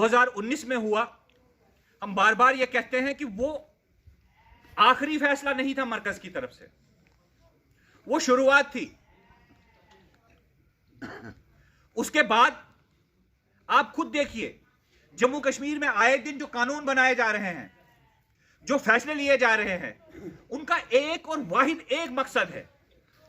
2019 में हुआ, हम बार बार ये कहते हैं कि वो आखिरी फैसला नहीं था मरकज की तरफ से, वो शुरुआत थी। उसके बाद आप खुद देखिए, जम्मू कश्मीर में आए दिन जो कानून बनाए जा रहे हैं, जो फैसले लिए जा रहे हैं, उनका एक और वाहिद एक मकसद है,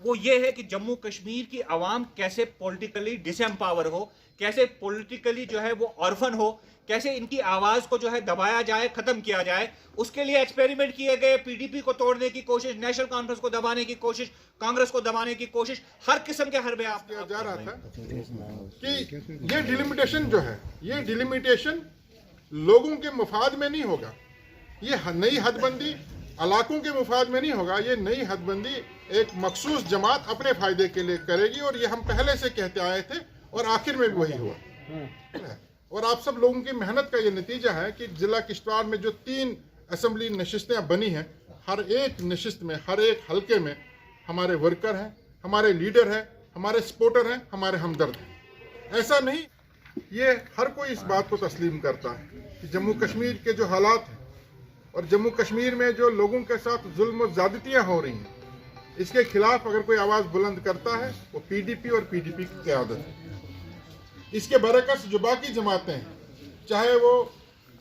वो ये है कि जम्मू कश्मीर की आवाम कैसे पॉलिटिकली डिसएम्पावर हो, कैसे पॉलिटिकली जो है वो ऑर्फन हो, कैसे इनकी आवाज को जो है दबाया जाए, खत्म किया जाए। उसके लिए एक्सपेरिमेंट किए गए, पीडीपी को तोड़ने की कोशिश, नेशनल कॉन्फ्रेंस को दबाने की कोशिश, कांग्रेस को दबाने की कोशिश, हर किस्म के हरबे आप किया जा रहा था कि ये डिलिमिटेशन जो है, ये डिलिमिटेशन लोगों के मुफाद में नहीं होगा, ये नई हदबंदी इलाकों के मुफाद में नहीं होगा, ये नई हदबंदी एक मखसूस जमात अपने फायदे के लिए करेगी। और ये हम पहले से कहते आए थे और आखिर में भी वही हुआ। और आप सब लोगों की मेहनत का ये नतीजा है कि जिला किश्तवाड़ में जो 3 असेंबली नशिस्तें बनी हैं, हर एक नशिस्त में, हर एक हलके में हमारे वर्कर हैं, हमारे लीडर हैं, हमारे सपोर्टर हैं, हमारे हमदर्द हैं। ऐसा नहीं, ये हर कोई इस बात को तस्लीम करता है कि जम्मू कश्मीर के जो हालात हैं और जम्मू कश्मीर में जो लोगों के साथ जुल्म और ज़्यादतियाँ हो रही हैं, इसके खिलाफ अगर कोई आवाज़ बुलंद करता है वो पीडीपी और पीडीपी की क़यादत है। इसके बरकस जो बाकी जमातें हैं, चाहे वो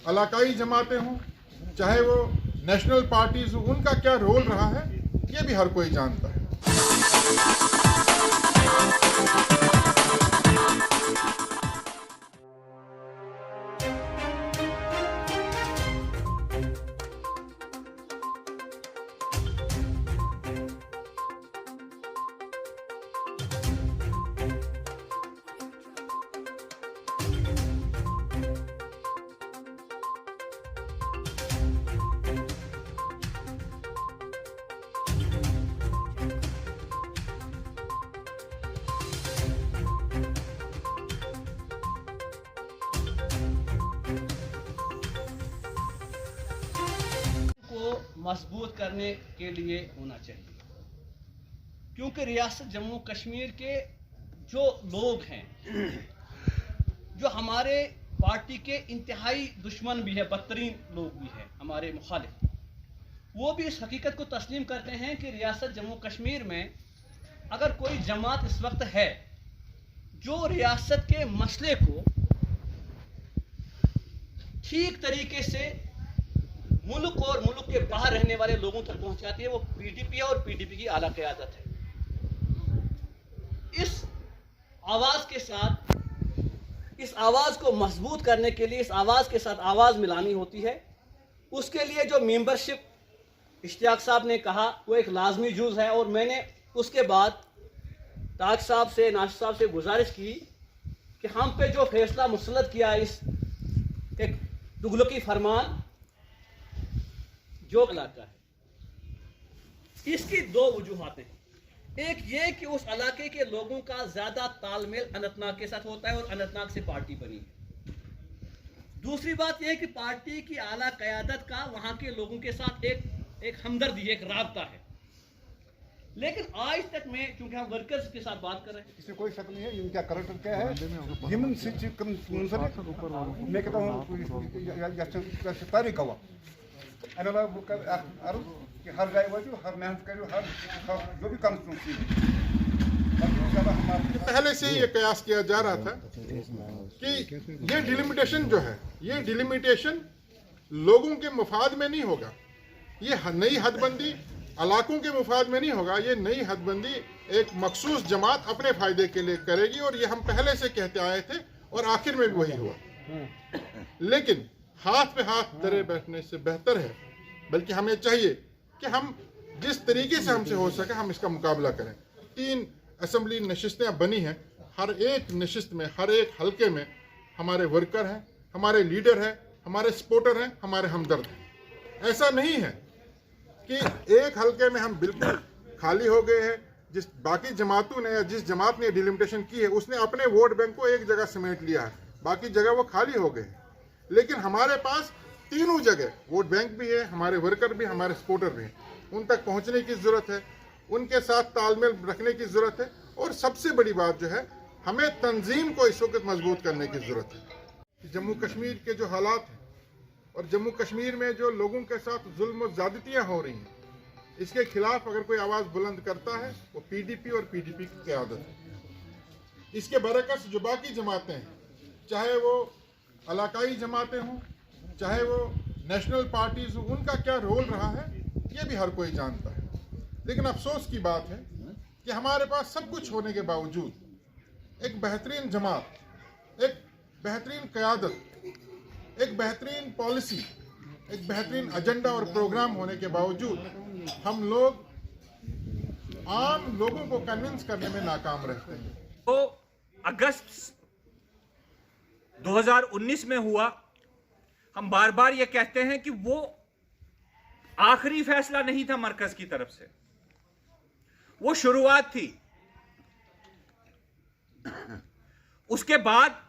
इलाकाई जमातें हों, चाहे वो नेशनल पार्टीज हों, उनका क्या रोल रहा है ये भी हर कोई जानता है। मजबूत करने के लिए होना चाहिए, क्योंकि रियासत जम्मू कश्मीर के जो लोग हैं, जो हमारे पार्टी के इंतहाई दुश्मन भी है, बदतरीन लोग भी हैं, हमारे मुखालिफ, वो भी इस हकीकत को तस्लीम करते हैं कि रियासत जम्मू कश्मीर में अगर कोई जमात इस वक्त है जो रियासत के मसले को ठीक तरीके से मुल्क और मुल्क के बाहर रहने वाले लोगों तक पहुंचाती है, वो पीडीपी और पीडीपी की आला क़यादत है। इस आवाज़ के साथ, इस आवाज़ को मजबूत करने के लिए, इस आवाज़ के साथ आवाज़ मिलानी होती है। उसके लिए जो मेंबरशिप इश्तियाक साहब ने कहा वो एक लाजमी जुज़ है। और मैंने उसके बाद ताज साहब से, नासिर साहब से गुजारिश की कि हम पे जो फैसला मुसल्लत किया, इस एक तुगलकी फरमान जो इलाका है, इसकी 2 वजूहातें हैं। एक ये कि उस इलाके के लोगों का ज्यादा तालमेल अनंतनाग के साथ होता है और अनंतनाग से पार्टी बनी है। दूसरी बात यह है कि पार्टी की आला क़यादत का वहां के लोगों के साथ एक हमदर्दी, एक राब्ता है। लेकिन आज तक मैं, क्योंकि हम वर्कर्स के साथ बात कर रहे हैं, इसमें कोई शक नहीं है इनका करैक्टर क्या है। यमन से कम मैं कहता हूँ तारीख हुआ कि हर जाए वो हर मेहनत करो, हर जो भी कॉन्स्टिट्यूंसी पहले से ही ये कयास किया जा रहा था कि ये डिलिमिटेशन जो है, ये डिलिमिटेशन लोगों के मुफाद में नहीं होगा, ये नई हदबंदी इलाकों के मुफाद में नहीं होगा, ये नई हदबंदी एक मखसूस जमात अपने फायदे के लिए करेगी। और ये हम पहले से कहते आए थे और आखिर में भी वही हुआ। लेकिन हाथ पे हाथ धरे बैठने से बेहतर है, बल्कि हमें चाहिए कि हम जिस तरीके से हमसे हो सके हम इसका मुकाबला करें। 3 असेंबली नशिस्तें बनी हैं, हर एक नशिस्त में, हर एक हलके में हमारे वर्कर हैं, हमारे लीडर हैं, हमारे सपोर्टर हैं, हमारे हमदर्द हैं। ऐसा नहीं है कि एक हलके में हम बिल्कुल खाली हो गए हैं। जिस बाकी जमातों ने या जिस जमात ने डिलिमिटेशन की है उसने अपने वोट बैंक को एक जगह समेट लिया है, बाकी जगह वो खाली हो गए। लेकिन हमारे पास तीनों जगह वोट बैंक भी है, हमारे वर्कर भी, हमारे सपोर्टर भी हैं। उन तक पहुंचने की ज़रूरत है, उनके साथ तालमेल रखने की ज़रूरत है। और सबसे बड़ी बात जो है, हमें तंजीम को इस वक्त मजबूत करने की ज़रूरत है। कि जम्मू कश्मीर के जो हालात हैं और जम्मू कश्मीर में जो लोगों के साथ जुल्म और ज़्यादतियाँ हो रही हैं, इसके खिलाफ अगर कोई आवाज़ बुलंद करता है वो पीडीपी और पीडीपी की क़यादत है। इसके बरकस जो बाकी जमातें हैं, चाहे वो इलाकाई जमातें हों, चाहे वो नेशनल पार्टीज हों, उनका क्या रोल रहा है ये भी हर कोई जानता है। लेकिन अफसोस की बात है कि हमारे पास सब कुछ होने के बावजूद एक बेहतरीन जमात, एक बेहतरीन क़यादत, एक बेहतरीन पॉलिसी, एक बेहतरीन एजेंडा और प्रोग्राम होने के बावजूद हम लोग आम लोगों को कन्विंस करने में नाकाम रहते हैं। तो अगस्त 2019 में हुआ, हम बार बार ये कहते हैं कि वो आखिरी फैसला नहीं था मरकज की तरफ से, वो शुरुआत थी। उसके बाद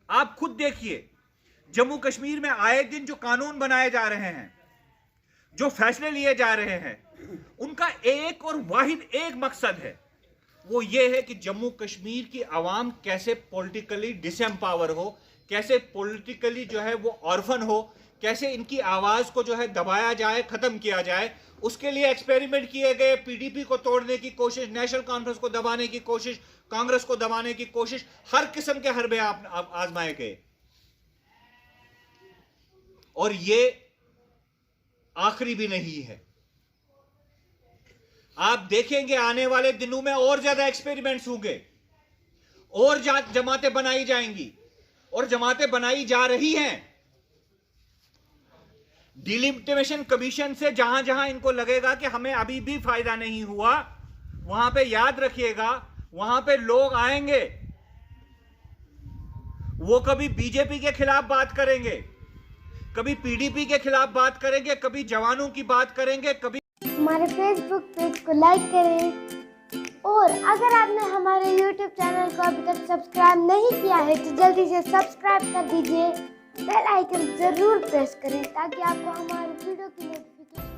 आप खुद देखिए, जम्मू कश्मीर में आए दिन जो कानून बनाए जा रहे हैं, जो फैसले लिए जा रहे हैं, उनका एक और वाहिद एक मकसद है, वो ये है कि जम्मू कश्मीर की आवाम कैसे पॉलिटिकली डिसएम्पावर हो, कैसे पॉलिटिकली जो है वो ऑर्फन हो, कैसे इनकी आवाज को जो है दबाया जाए, खत्म किया जाए। उसके लिए एक्सपेरिमेंट किए गए, पीडीपी को तोड़ने की कोशिश, नेशनल कॉन्फ्रेंस को दबाने की कोशिश, कांग्रेस को दबाने की कोशिश, हर किस्म के हरबे आजमाए गए। और ये आखिरी भी नहीं है। आप देखेंगे आने वाले दिनों में और ज्यादा एक्सपेरिमेंट्स होंगे, और जमातें बनाई जाएंगी, और जमातें बनाई जा रही हैं। डिलिमिटेशन कमीशन से जहां जहां इनको लगेगा कि हमें अभी भी फायदा नहीं हुआ, वहां पे याद रखिएगा, वहां पे लोग आएंगे, वो कभी बीजेपी के खिलाफ बात करेंगे, कभी पीडीपी के खिलाफ बात करेंगे, कभी जवानों की बात करेंगे, कभी। हमारे फेसबुक पेज को लाइक करें, और अगर आपने हमारे यूट्यूब चैनल को अभी तक सब्सक्राइब नहीं किया है तो जल्दी से सब्सक्राइब कर दीजिए, बेल आइकन जरूर प्रेस करें ताकि आपको हमारे वीडियो की नोटिफिकेशन